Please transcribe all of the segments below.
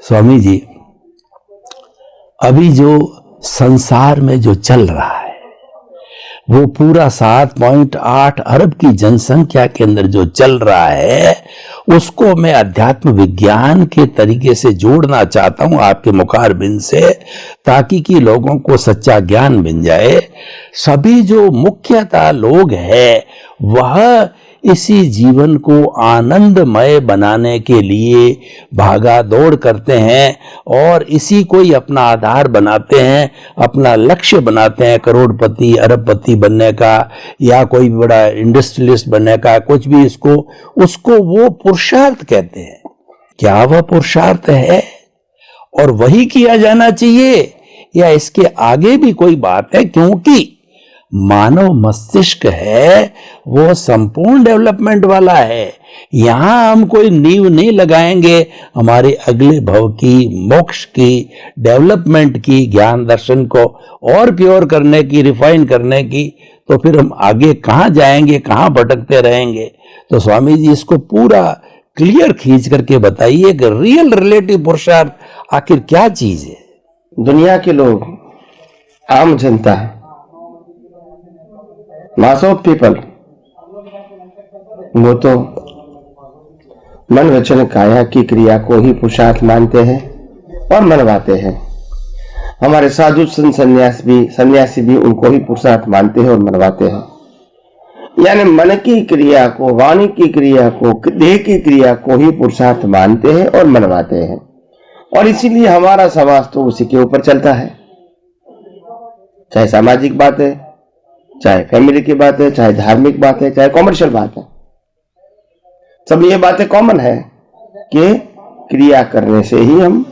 स्वामी जी, अभी जो संसार में जो चल रहा है वो पूरा 7.8 अरब की जनसंख्या के अंदर जो चल रहा है उसको मैं अध्यात्म विज्ञान के तरीके से जोड़ना चाहता हूं आपके मुखारबिंद से, ताकि कि लोगों को सच्चा ज्ञान मिल जाए। सभी जो मुख्यतः लोग हैं वह इसी जीवन को आनंदमय बनाने के लिए भागा दौड़ करते हैं और इसी को ही अपना आधार बनाते हैं, अपना लक्ष्य बनाते हैं, करोड़पति अरबपति बनने का या कोई बड़ा इंडस्ट्रियलिस्ट बनने का, कुछ भी उसको वो पुरुषार्थ कहते हैं। क्या वह पुरुषार्थ है और वही किया जाना चाहिए या इसके आगे भी कोई बात है? क्योंकि मानव मस्तिष्क है वो संपूर्ण डेवलपमेंट वाला है। यहां हम कोई नींव नहीं लगाएंगे हमारे अगले भव की, मोक्ष की, डेवलपमेंट की, ज्ञान दर्शन को और प्योर करने की, रिफाइन करने की, तो फिर हम आगे कहां जाएंगे, कहां भटकते रहेंगे। तो स्वामी जी इसको पूरा क्लियर खींच करके बताइए कि रियल रिलेटिव पुरुषार्थ आखिर क्या चीज है। दुनिया के लोग, आम जनता, मास ऑफ पीपल, वो तो मन वचन काया की क्रिया को ही पुरुषार्थ मानते हैं और मनवाते हैं। हमारे साधु संत सन्यासी भी उनको ही पुरुषार्थ मानते हैं और मनवाते हैं। यानी मन की क्रिया को, वाणी की क्रिया को, देह की क्रिया को ही पुरुषार्थ मानते हैं और मनवाते हैं। और इसीलिए हमारा समाज तो उसी के ऊपर चलता है, चाहे सामाजिक बात है, चाहे फैमिली की बात है, चाहे धार्मिक बात है, चाहे कॉमर्शियल बात है। सब ये बातें कॉमन है कि क्रिया करने से ही हम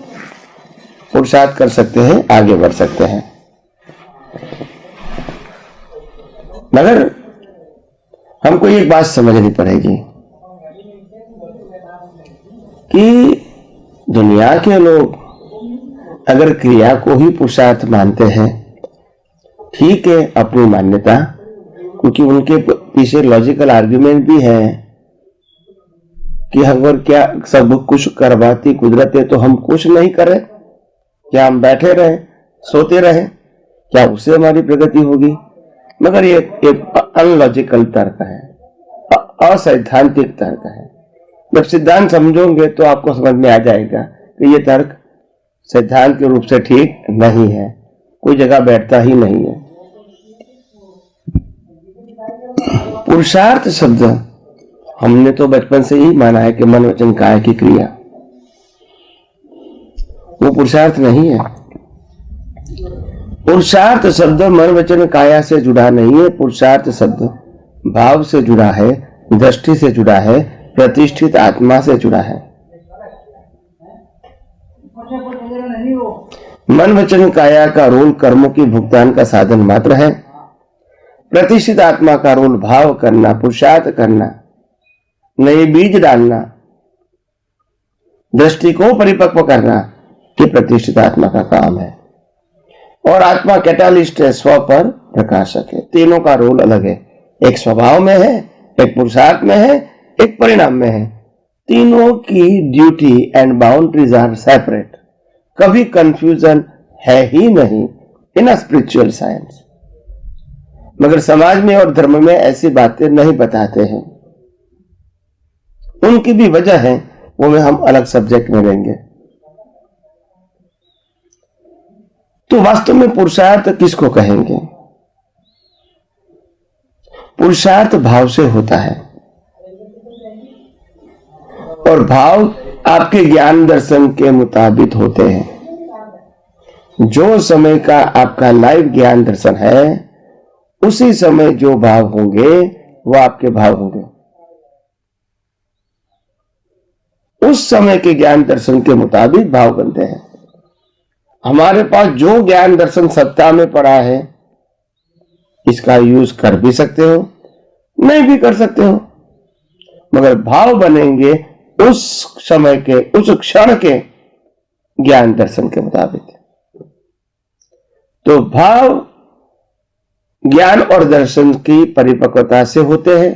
पुरुषार्थ कर सकते हैं, आगे बढ़ सकते हैं। मगर हमको एक बात समझनी पड़ेगी कि दुनिया के लोग अगर क्रिया को ही पुरुषार्थ मानते हैं, ठीक है, अपनी मान्यता, क्योंकि उनके पीछे लॉजिकल आर्ग्यूमेंट भी है कि अगर क्या सब कुछ करवाती कुदरत है तो हम कुछ नहीं करें, क्या हम बैठे रहे, सोते रहे, क्या उससे हमारी प्रगति होगी? मगर ये एक अनलॉजिकल तर्क है, असैद्धांतिक तर्क है। जब सिद्धांत समझोगे तो आपको समझ में आ जाएगा कि ये तर्क सिद्धांत के रूप से ठीक नहीं है, कोई जगह बैठता ही नहीं है। पुरुषार्थ शब्द हमने तो बचपन से ही माना है कि मन वचन काया की क्रिया, वो पुरुषार्थ नहीं है। पुरुषार्थ शब्द मन वचन काया से जुड़ा नहीं है। पुरुषार्थ शब्द भाव से जुड़ा है, दृष्टि से जुड़ा है, प्रतिष्ठित आत्मा से जुड़ा है। मन वचन काया का रोल कर्मों की भुगतान का साधन मात्र है। प्रतिष्ठित आत्मा का रोल भाव करना, पुरुषार्थ करना, नए बीज डालना, दृष्टि को परिपक्व करना, ये प्रतिष्ठित आत्मा का काम है। और आत्मा कैटालिस्ट है, स्व पर प्रकाशक है। तीनों का रोल अलग है, एक स्वभाव में है, एक पुरुषार्थ में है, एक परिणाम में है। तीनों की duty and boundaries are separate. कभी कंफ्यूजन है ही नहीं इन स्पिरिचुअल साइंस। मगर समाज में और धर्म में ऐसी बातें नहीं बताते हैं। उनकी भी वजह है, वो में हम अलग सब्जेक्ट में लेंगे। तो वास्तव में पुरुषार्थ किसको कहेंगे? पुरुषार्थ भाव से होता है और भाव आपके ज्ञान दर्शन के मुताबिक होते हैं। जो समय का आपका लाइव ज्ञान दर्शन है, उसी समय जो भाव होंगे वो आपके भाव होंगे। उस समय के ज्ञान दर्शन के मुताबिक भाव बनते हैं। हमारे पास जो ज्ञान दर्शन सत्ता में पड़ा है, इसका यूज कर भी सकते हो, नहीं भी कर सकते हो, मगर भाव बनेंगे उस समय के, उस क्षण के ज्ञान दर्शन के मुताबिक। तो भाव ज्ञान और दर्शन की परिपक्वता से होते हैं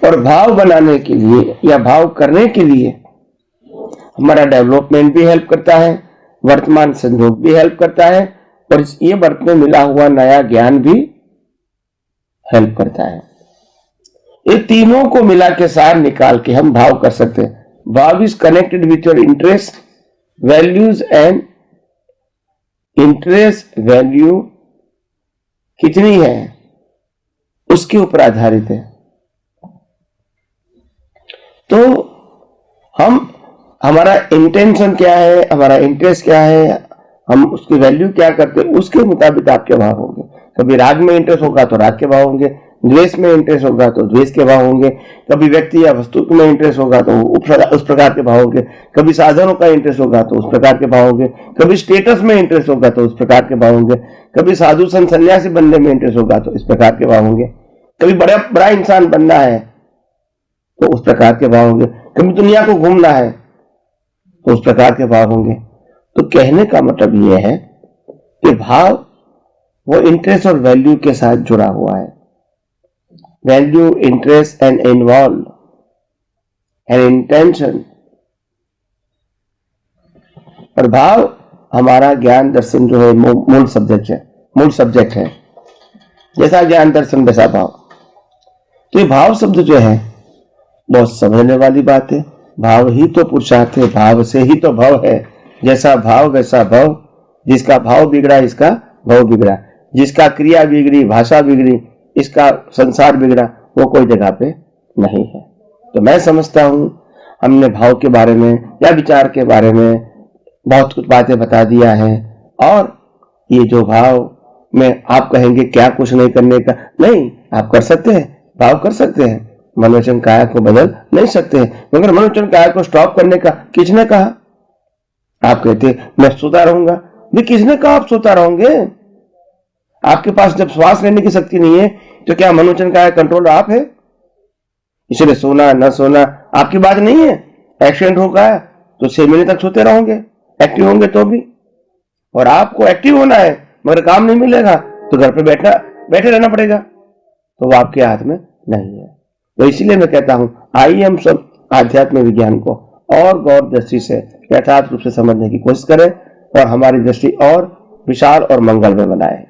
और भाव बनाने के लिए या भाव करने के लिए हमारा डेवलपमेंट भी हेल्प करता है, वर्तमान संजोग भी हेल्प करता है, और ये वर्त में मिला हुआ नया ज्ञान भी हेल्प करता है। ये तीनों को मिला के सार निकाल के हम भाव कर सकते हैं। भाव is connected with your interest, values and interest value कितनी है उसके ऊपर आधारित है। तो हमारा इंटेंशन क्या है, हमारा इंटरेस्ट क्या है, हम उसकी वैल्यू क्या करते हैं, उसके मुताबिक आपके भाव होंगे। कभी राग में इंटरेस्ट होगा तो राग के भाव होंगे, द्वेष में इंटरेस्ट होगा तो द्वेष के भाव होंगे, कभी व्यक्ति या वस्तु में इंटरेस्ट होगा तो उस प्रकार के भाव होंगे, कभी साधनों का इंटरेस्ट होगा तो उस प्रकार के भाव होंगे, कभी स्टेटस में इंटरेस्ट होगा तो उस प्रकार के भाव होंगे, कभी साधु संत सन्यासी बनने में इंटरेस्ट होगा तो इस प्रकार के भाव होंगे, कभी बड़ा इंसान बनना है तो उस प्रकार के भाव होंगे, कभी दुनिया को घूमना है तो उस प्रकार के भाव होंगे। तो कहने का मतलब यह है कि भाव वो इंटरेस्ट और वैल्यू के साथ जुड़ा हुआ है। Value, interest and involve and intention. और भाव हमारा ज्ञान दर्शन जो है मूल सब्जेक्ट है। जैसा ज्ञान दर्शन वैसा भाव। तो ये भाव शब्द जो है बहुत समझने वाली बात है। भाव ही तो पुरुषार्थ है, भाव से ही तो भव है। जैसा भाव वैसा भव, जिसका भाव बिगड़ा इसका भव बिगड़ा, जिसका क्रिया बिगड़ी, भाषा बिगड़ी, इसका संसार बिगड़ा, वो कोई जगह पे नहीं है। तो मैं समझता हूं हमने भाव के बारे में या विचार के बारे में बहुत कुछ बातें बता दिया है। और ये जो भाव में आप कहेंगे क्या कुछ नहीं करने का, नहीं, आप कर सकते हैं, भाव कर सकते हैं। मनोवचन काया को बदल नहीं सकते हैं, मगर मनोवचन काया को स्टॉप करने का किसने कहा? आप कहते मैं सोता रहूंगा, भी किसने कहा आप सोता रहोगे? आपके पास जब श्वास लेने की शक्ति नहीं है तो क्या मनोवचन काया कंट्रोल आप है? इसलिए सोना न सोना आपकी बात नहीं है। एक्सीडेंट होगा तो 6 महीने तक सोते रहोगे, एक्टिव होंगे तो भी। और आपको एक्टिव होना है मगर काम नहीं मिलेगा तो घर पे बैठे रहना पड़ेगा, तो वो आपके हाथ में नहीं है। तो इसीलिए मैं कहता हूं आइए हम सब आध्यात्म विज्ञान को और गौर दृष्टि से यथार्थ रूप से समझने की कोशिश करें और हमारी दृष्टि और विशाल और मंगलमय बनाए।